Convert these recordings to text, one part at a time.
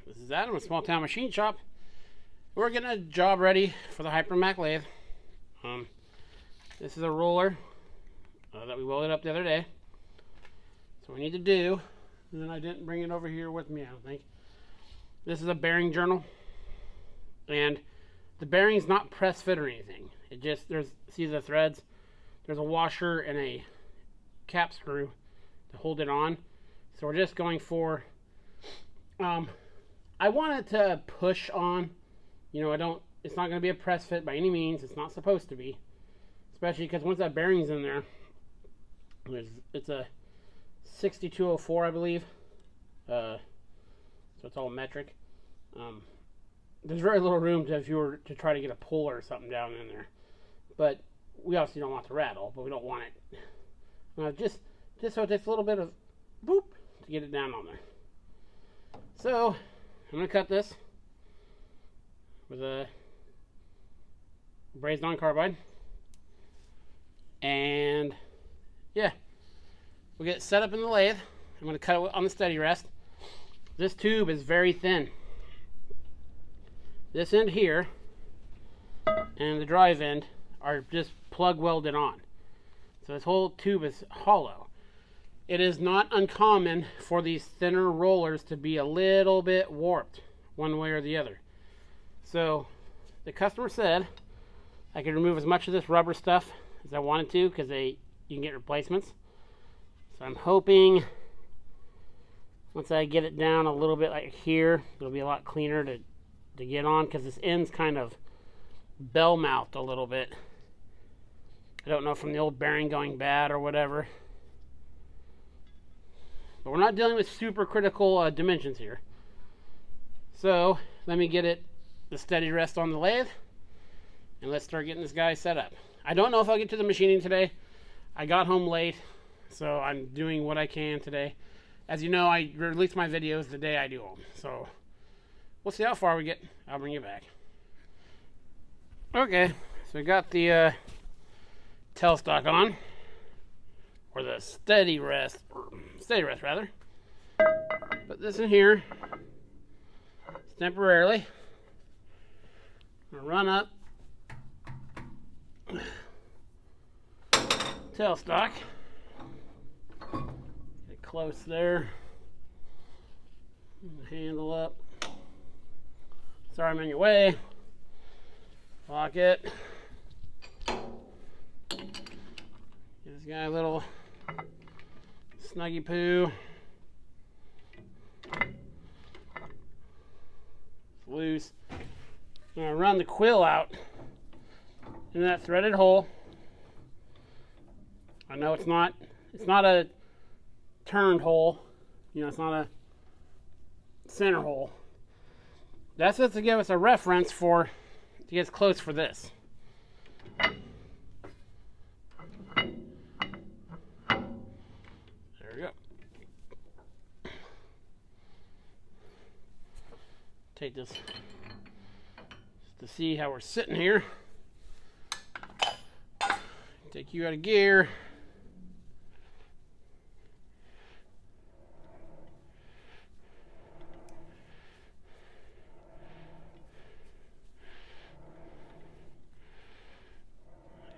This is Adam with Small Town Machine Shop. We're getting a job ready for the Hypermac lathe. This is a roller that we welded up the other day. So we need to do, and I didn't bring it over here with me, I don't think. This is a bearing journal, and the bearing's not press fit or anything. It just, see the threads? There's a washer and a cap screw to hold it on. So we're just going for, I want it to push on. You know, it's not going to be a press fit by any means. It's not supposed to be. Especially because once that bearing's in there, it's a 6204, I believe. So it's all metric. There's very little room if you were to try to get a puller or something down in there. But we obviously don't want to rattle, but we don't want it. Just so it takes a little bit of boop to get it down on there. So I'm going to cut this with a brazed on carbide. And yeah, we'll get it set up in the lathe. I'm going to cut it on the steady rest. This tube is very thin. This end here and the drive end are just plug welded on. So this whole tube is hollow. It is not uncommon for these thinner rollers to be a little bit warped one way or the other. So the customer said I could remove as much of this rubber stuff as I wanted to because you can get replacements. So I'm hoping once I get it down a little bit like here, it'll be a lot cleaner to get on, because this end's kind of bell-mouthed a little bit. I don't know, from the old bearing going bad or whatever. But we're not dealing with super critical dimensions here. So let me get the steady rest on the lathe, and let's start getting this guy set up. I don't know if I'll get to the machining today. I got home late, so I'm doing what I can today. As you know, I release my videos the day I do them. So we'll see how far we get. I'll bring you back. Okay, so we got the tailstock on, or the steady rest rather. Put this in here temporarily. I'm gonna run up tailstock. Get close there. Handle up. Sorry I'm in your way. Lock it. Give this guy a little snuggy poo. It's loose. I'm gonna run the quill out in that threaded hole. I know it's not a turned hole. You know, it's not a center hole. That's just to give us a reference to get us close for this. There we go. Take this just to see how we're sitting here. Take you out of gear.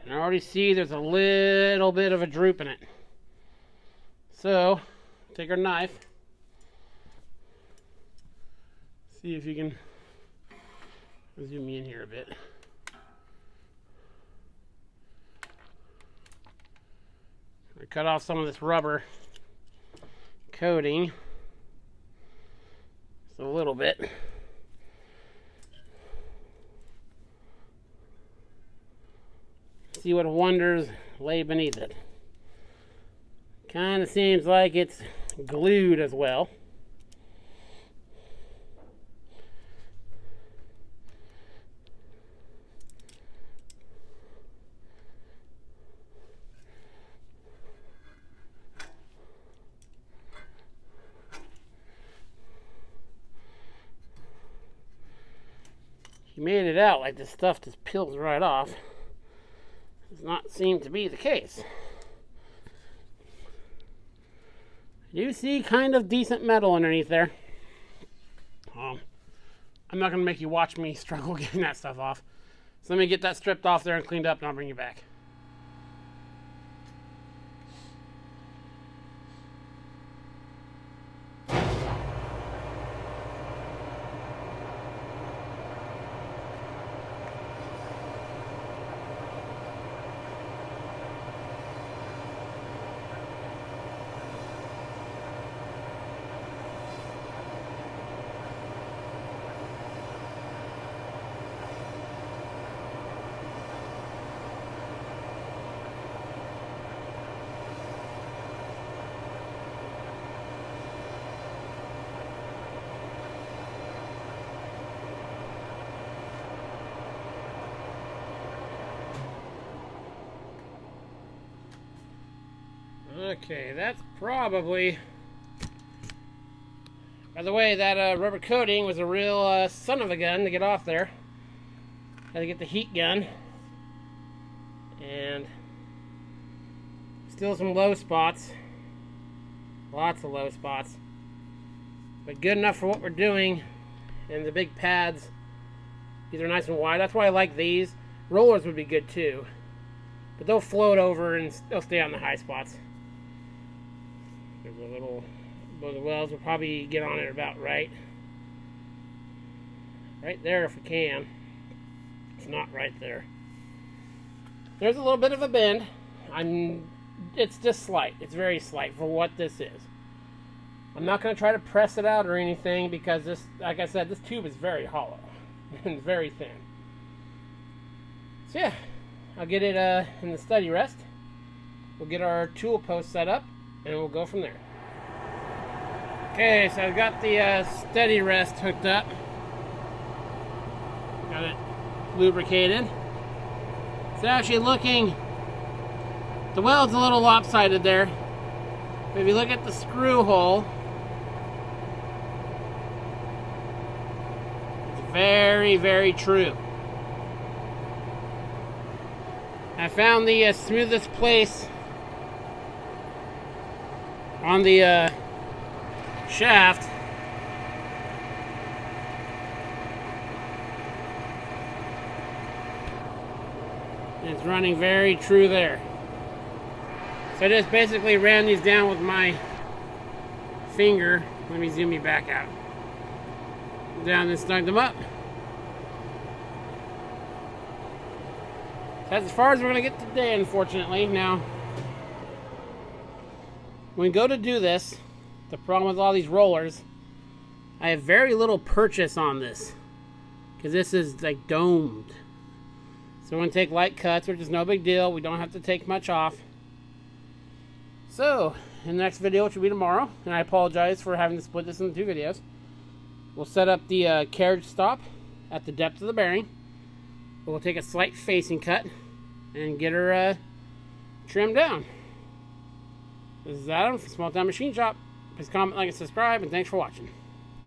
And I already see there's a little bit of a droop in it. So, take our knife. See if you can zoom me in here a bit. I cut off some of this rubber coating. Just a little bit. See what wonders lay beneath it. Kind of seems like it's glued as well. She made it out like this stuff just peels right off. Does not seem to be the case. I do see kind of decent metal underneath there. I'm not going to make you watch me struggle getting that stuff off. So let me get that stripped off there and cleaned up, and I'll bring you back. Okay, that's probably... By the way, that rubber coating was a real son of a gun to get off there. Had to get the heat gun. And still some low spots. Lots of low spots. But good enough for what we're doing. And the big pads, these are nice and wide. That's why I like these. Rollers would be good too. But they'll float over and they'll stay on the high spots. There's a little, both the welds will probably get on it about right there if we can. It's not right there. There's a little bit of a bend. It's just slight. It's very slight for what this is. I'm not going to try to press it out or anything because this, like I said, this tube is very hollow and very thin. So yeah, I'll get it in the steady rest. We'll get our tool post set up and we'll go from there. Okay, so I've got the steady rest hooked up. Got it lubricated. It's actually looking, the weld's a little lopsided there. But if you look at the screw hole, it's very, very true. I found the smoothest place on the shaft. It's running very true there. So I just basically ran these down with my finger. Let me zoom you back out. Down and snug them up. That's as far as we're going to get today, unfortunately. Now, when we go to do this, the problem with all these rollers, I have very little purchase on this because this is like domed. So we're going to take light cuts, which is no big deal. We don't have to take much off. So, in the next video, which will be tomorrow, and I apologize for having to split this into 2 videos, we'll set up the carriage stop at the depth of the bearing. We'll take a slight facing cut and get her trimmed down. This is Adam from Small Town Machine Shop. Please comment, like, and subscribe, and thanks for watching.